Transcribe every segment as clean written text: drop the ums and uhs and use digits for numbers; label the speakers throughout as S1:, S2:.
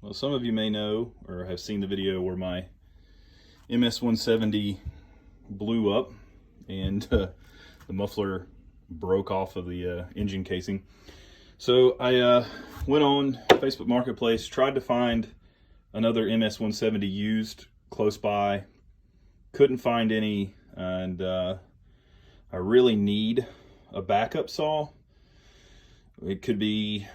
S1: Well, some of you may know or have seen the video where my MS170 blew up and the muffler broke off of the engine casing. So I went on Facebook Marketplace, tried to find another MS170 used close by, couldn't find any, and I really need a backup saw. It could be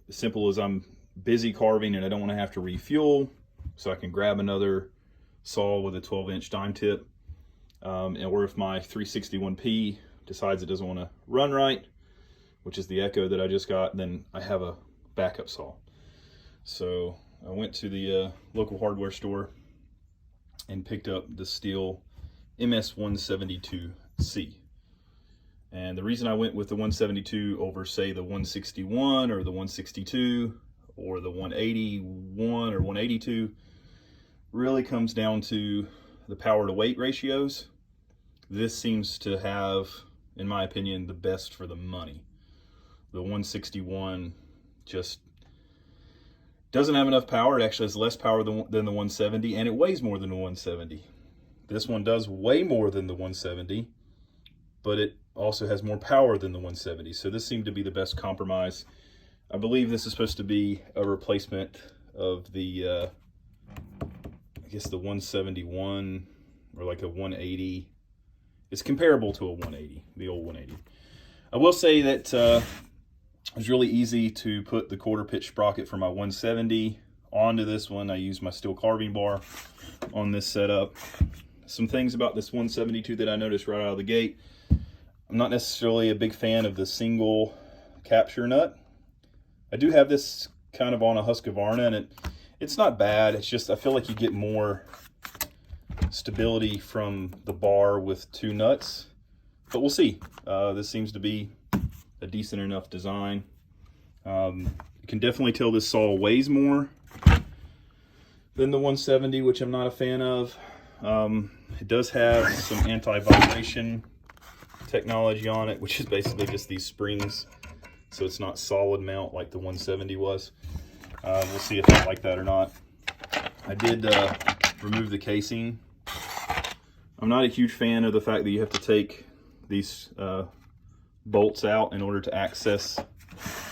S1: as simple as I'm busy carving and I don't want to have to refuel, so I can grab another saw with a 12-inch dime tip, or if my 361P decides it doesn't want to run right, which is the Echo that I just got, then I have a backup saw. So I went to the local hardware store and picked up the Stihl MS172C. And the reason I went with the 172 over, say, the 161 or the 162 or the 181 or 182 really comes down to the power to weight ratios. This seems to have, in my opinion, the best for the money. The 161 just doesn't have enough power. It actually has less power than the 170, and it weighs more than the 170. This one does weigh more than the 170, but it also has more power than the 170. So this seemed to be the best compromise. I believe this is supposed to be a replacement of the, I guess the 171 or like a 180. It's comparable to a 180, the old 180. I will say that it was really easy to put the quarter pitch sprocket for my 170 onto this one. I used my steel carving bar on this setup. Some things about this 172 that I noticed right out of the gate. I'm not necessarily a big fan of the single capture nut. I do have this kind of on a Husqvarna, and it's not bad. It's just I feel like you get more stability from the bar with two nuts, but we'll see. This seems to be a decent enough design. You can definitely tell this saw weighs more than the 170, which I'm not a fan of. It does have some anti-vibration technology on it, which is basically just these springs, so it's not solid mount like the 170 was. We'll see if I like that or not. I did remove the casing. I'm not a huge fan of the fact that you have to take these bolts out in order to access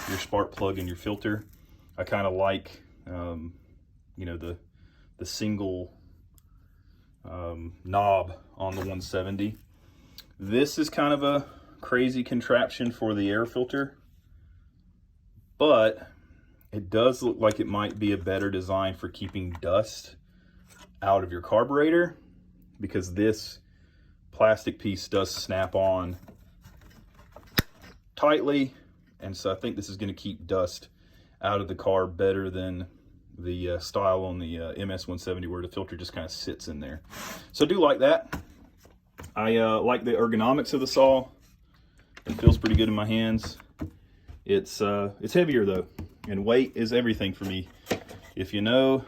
S1: your spark plug and your filter. I kind of like you know, the single knob on the 170. This is kind of a crazy contraption for the air filter, but it does look like it might be a better design for keeping dust out of your carburetor, because this plastic piece does snap on tightly, and so I think this is going to keep dust out of the car better than the style on the MS170 where the filter just kind of sits in there. So I do like that. I like the ergonomics of the saw. It feels pretty good in my hands. It's heavier though, and weight is everything for me. If you know,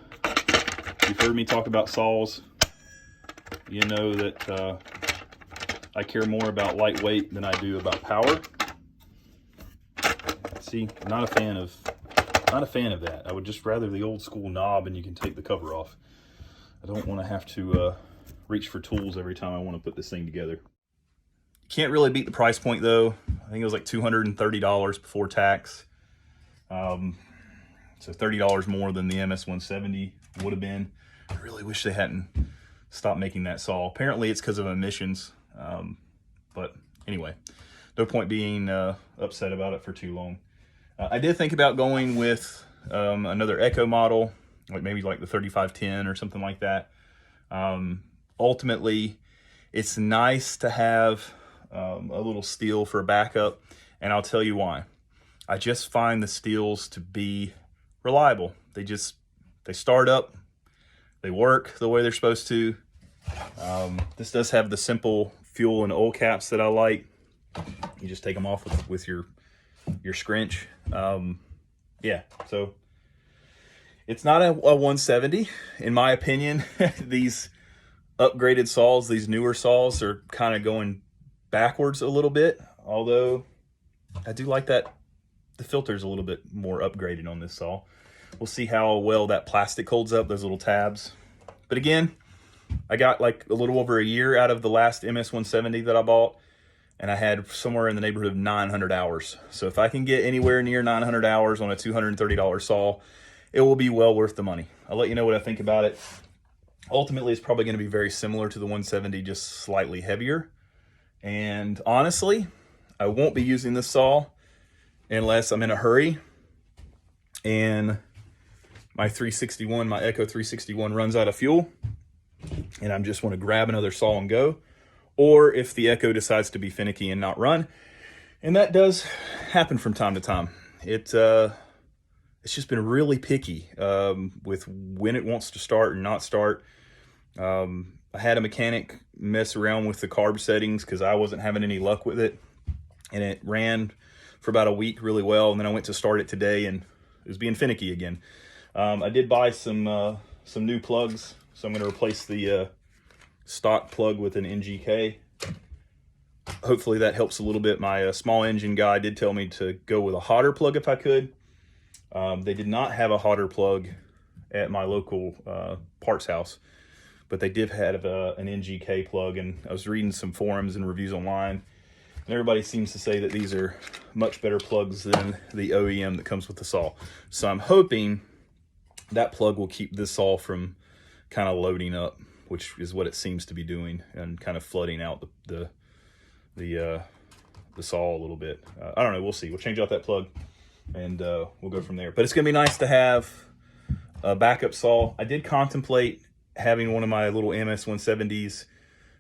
S1: you've heard me talk about saws, you know that I care more about lightweight than I do about power. See, not a fan of that. I would just rather the old school knob and you can take the cover off. I don't want to have to reach for tools every time I want to put this thing together. Can't really beat the price point though. I think it was like $230 before tax. So $30 more than the MS170 would have been. I really wish they hadn't stopped making that saw. Apparently it's because of emissions. But anyway, no point being upset about it for too long. I did think about going with another Echo model, like maybe like the 3510 or something like that. Ultimately, it's nice to have a little Stihl for a backup, and I'll tell you why. I just find the Stihls to be reliable. They start up, they work the way they're supposed to. This does have the simple fuel and oil caps that I like. You just take them off with your scrunch. Yeah, so it's not a 170 in my opinion. These upgraded saws, these newer saws, are kind of going backwards a little bit, although I do like that the filter's a little bit more upgraded on this saw. We'll see how well that plastic holds up, those little tabs. But again, I got like a little over a year out of the last MS170 that I bought, and I had somewhere in the neighborhood of 900 hours. So if I can get anywhere near 900 hours on a $230 saw, it will be well worth the money. I'll let you know what I think about it. Ultimately, it's probably going to be very similar to the 170, just slightly heavier. And honestly, I won't be using this saw unless I'm in a hurry and my 361, my Echo 361 runs out of fuel and I just want to grab another saw and go. Or if the Echo decides to be finicky and not run. And that does happen from time to time. It's just been really picky with when it wants to start and not start. I had a mechanic mess around with the carb settings because I wasn't having any luck with it. And it ran for about a week really well. And then I went to start it today and it was being finicky again. I did buy some new plugs. So I'm going to replace the stock plug with an NGK. Hopefully that helps a little bit. My small engine guy did tell me to go with a hotter plug if I could. They did not have a hotter plug at my local parts house, but they did have an NGK plug, and I was reading some forums and reviews online, and everybody seems to say that these are much better plugs than the OEM that comes with the saw. So I'm hoping that plug will keep this saw from kind of loading up, which is what it seems to be doing, and kind of flooding out the saw a little bit. I don't know, we'll see. We'll change out that plug and we'll go from there. But it's gonna be nice to have a backup saw. I did contemplate having one of my little MS170s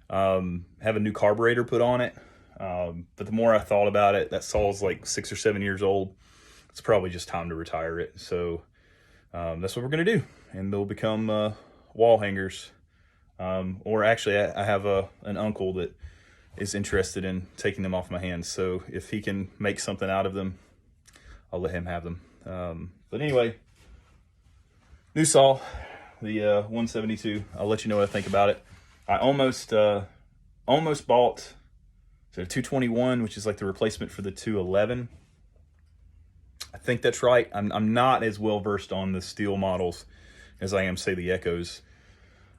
S1: have a new carburetor put on it, but the more I thought about it, that saw is like 6 or 7 years old. It's probably just time to retire it. So that's what we're gonna do, and they'll become wall hangers. Or actually I have an uncle that is interested in taking them off my hands. So if he can make something out of them, I'll let him have them. But anyway, new saw, the 172. I'll let you know what I think about it. I almost bought the 221, which is like the replacement for the 211. I think that's right. I'm not as well versed on the Stihl models as I am, say, the Echoes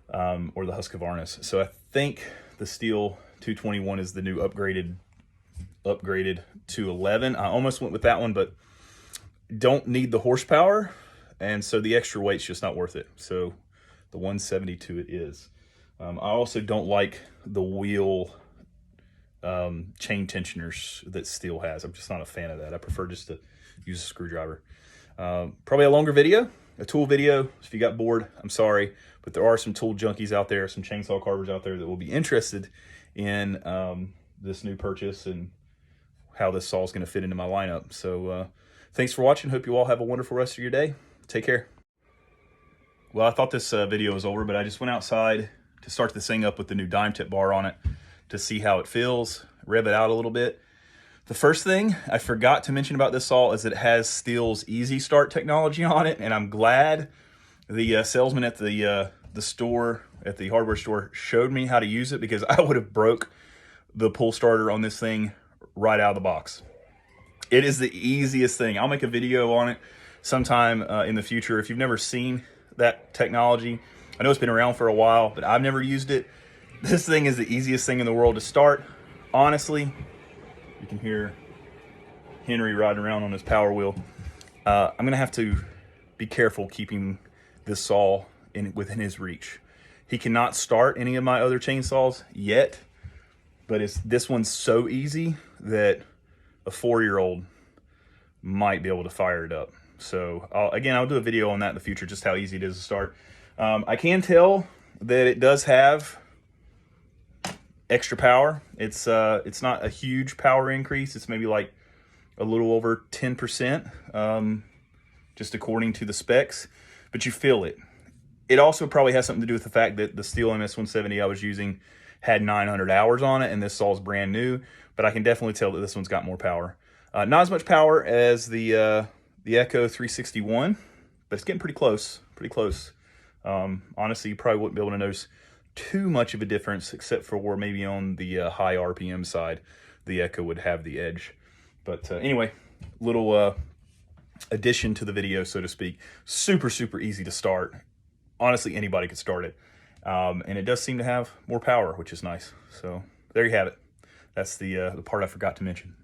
S1: or the Husqvarnas. So I think the Stihl 221 is the new upgraded 211. I almost went with that one, but don't need the horsepower, and so the extra weight's just not worth it. So the 172 it is. I also don't like the wheel chain tensioners that Stihl has. I'm just not a fan of that. I prefer just to use a screwdriver. Probably a longer video, a tool video. If you got bored, I'm sorry, but there are some tool junkies out there, some chainsaw carvers out there that will be interested in this new purchase and how this saw is going to fit into my lineup. So thanks for watching. Hope you all have a wonderful rest of your day. Take care. Well, I thought this video was over, but I just went outside to start this thing up with the new dime tip bar on it to see how it feels, rev it out a little bit. The first thing I forgot to mention about this saw is that it has Stihl's Easy Start technology on it, and I'm glad the salesman at the store, at the hardware store, showed me how to use it, because I would have broke the pull starter on this thing right out of the box. It is the easiest thing. I'll make a video on it sometime in the future. If you've never seen that technology, I know it's been around for a while, but I've never used it. This thing is the easiest thing in the world to start. Honestly, you can hear Henry riding around on his power wheel. I'm gonna have to be careful keeping this saw within his reach. He cannot start any of my other chainsaws yet, but this one's so easy that a 4-year-old might be able to fire it up. So I'll do a video on that in the future, just how easy it is to start. I can tell that it does have extra power. It's not a huge power increase. It's maybe like a little over 10%, just according to the specs, but you feel it. It also probably has something to do with the fact that the Stihl MS170 I was using had 900 hours on it, and this saw is brand new, but I can definitely tell that this one's got more power. Not as much power as the Echo 361, but it's getting pretty close, honestly, you probably wouldn't be able to notice too much of a difference, except for where maybe on the high RPM side, the Echo would have the edge. But anyway, little addition to the video, so to speak. Super, super easy to start. Honestly, anybody could start it. And it does seem to have more power, which is nice. So there you have it. That's the part I forgot to mention.